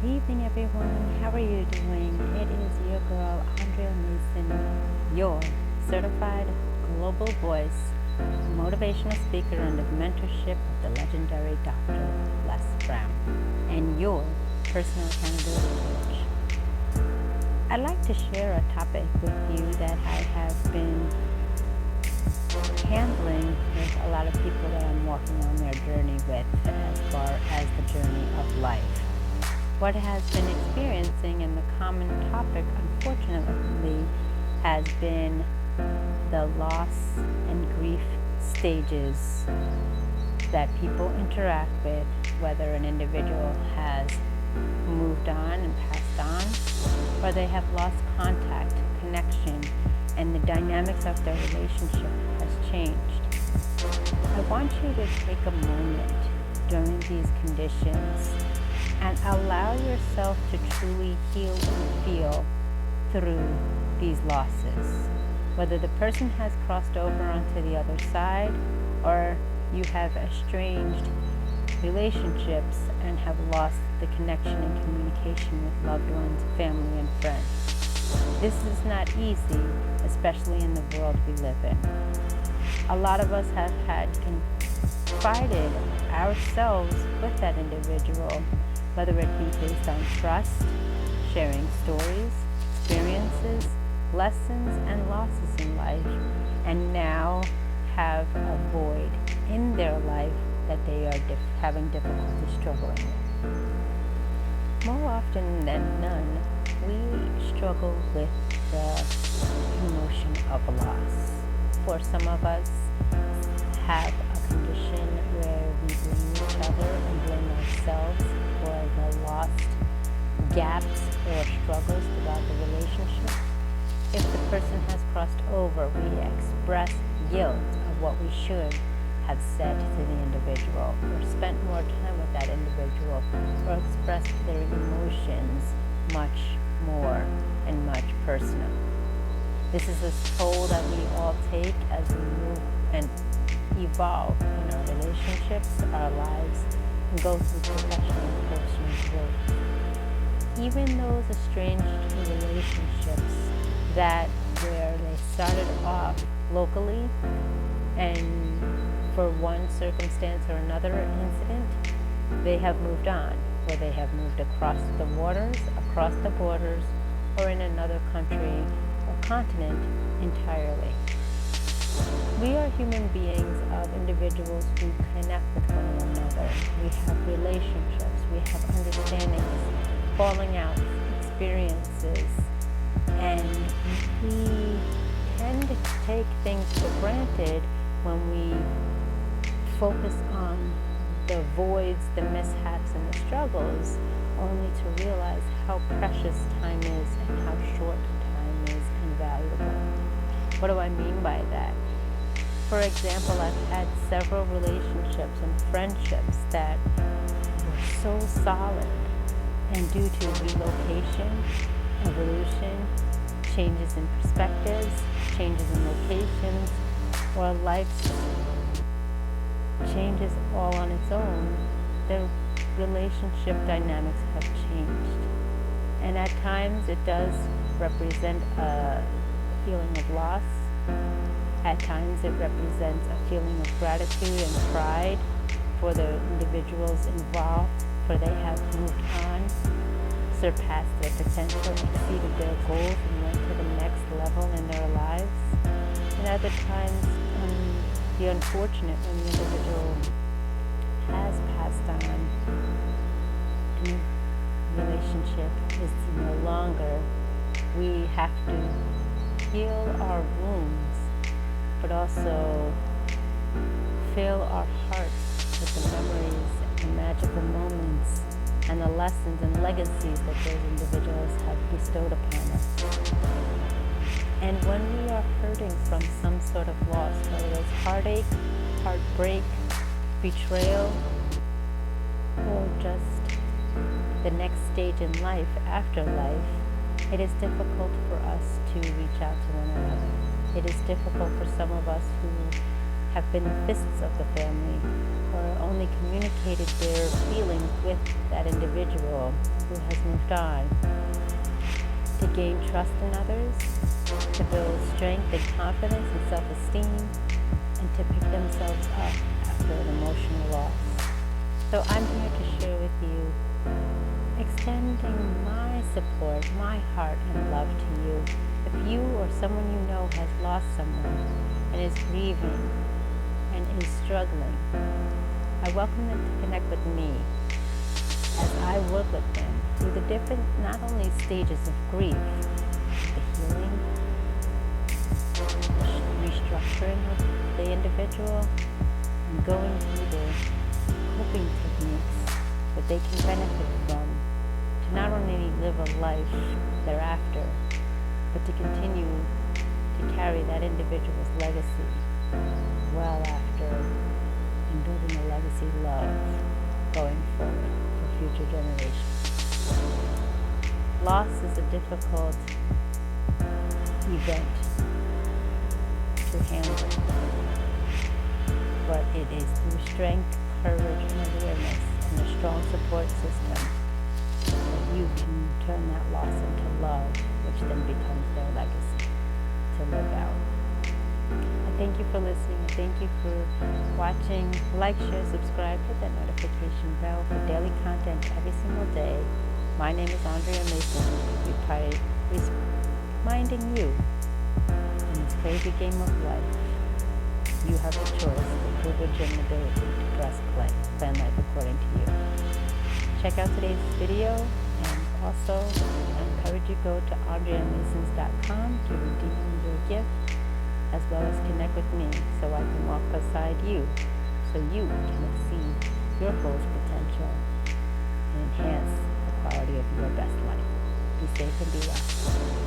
Evening, everyone. How are you doing? It is your girl, Andrea Mason, your certified global voice, motivational speaker under the mentorship of the legendary Dr. Les Brown, and your personal accountability coach. I'd like to share a topic with you that I have been handling with a lot of people that I'm walking on their journey with as far as the journey of life. What has been experiencing, and the common topic, unfortunately, has been the loss and grief stages that people interact with, whether an individual has moved on and passed on, or they have lost contact, connection, and the dynamics of their relationship has changed. I want you to take a moment during these conditions and allow yourself to truly heal and feel through these losses. Whether the person has crossed over onto the other side, or you have estranged relationships and have lost the connection and communication with loved ones, family, and friends. This is not easy, especially in the world we live in. A lot of us have had confided ourselves with that individual, whether it be based on trust, sharing stories, experiences, lessons, and losses in life, and now have a void in their life that they are having difficulty struggling with. More often than none, we struggle with the emotion of loss. For some of us, have a condition where we blame each other and blame ourselves for the lost gaps or struggles throughout the relationship. If the person has crossed over, we express guilt of what we should have said to the individual, or spent more time with that individual, or expressed their emotions much more and much personal. This is a toll that we all take as we move and evolve in our relationships, our lives, and go through professional and personal growth. Even those estranged relationships that where they started off locally and for one circumstance or another incident, they have moved on, or they have moved across the borders, or in another country or continent entirely. We are human beings of individuals who connect with one another. We have relationships, we have understandings, falling out, experiences, and we tend to take things for granted when we focus on the voids, the mishaps, and the struggles, only to realize how precious time is and how short time is and valuable. What do I mean by that? For example, I've had several relationships and friendships that were so solid, and due to relocation, evolution, changes in perspectives, changes in locations, or life's changes all on its own, the relationship dynamics have changed. And at times it does represent a feeling of loss. At times it represents a feeling of gratitude and pride for the individuals involved, for they have moved on, surpassed their potential, exceeded their goals, and went to the next level in their lives. And other times, the unfortunate, when the individual has passed on and the relationship is no longer, we have to heal our wounds, but also fill our hearts with the memories and magical moments and the lessons and legacies that those individuals have bestowed upon us. And when we are hurting from some sort of loss, whether it's heartache, heartbreak, betrayal, or just the next stage in life, after life, it is difficult for us to reach out to one another. It is difficult for some of us who have been fists of the family, or only communicated their feelings with that individual who has moved on, to gain trust in others, to build strength and confidence and self-esteem, and to pick themselves up after an emotional loss. So I'm here to share with you, extending my support, my heart and love to you. If you or someone you know has lost someone and is grieving and is struggling, I welcome them to connect with me as I work with them through the different, not only stages of grief, the healing, the restructuring of the individual, and going through the coping techniques that they can benefit from to not only live a life thereafter, but to continue to carry that individual's legacy well after, and building a legacy love going forward for future generations. Loss is a difficult event to handle, but it is through strength, courage, and awareness, and a strong support system that you can turn that loss into love, which then becomes their legacy to live out. I thank you for listening. I thank you for watching. Like, share, subscribe, hit that notification bell for daily content every single day. My name is Andrea Mason, reminding you, in this crazy game of life, you have the choice, the privilege, and the ability to press play. Plan life according to you. Check out today's video, and also I encourage you to go to AndreaMasons.com to redeem your gift, as well as connect with me so I can walk beside you so you can exceed your full potential and enhance the quality of your best life. Be safe and be well.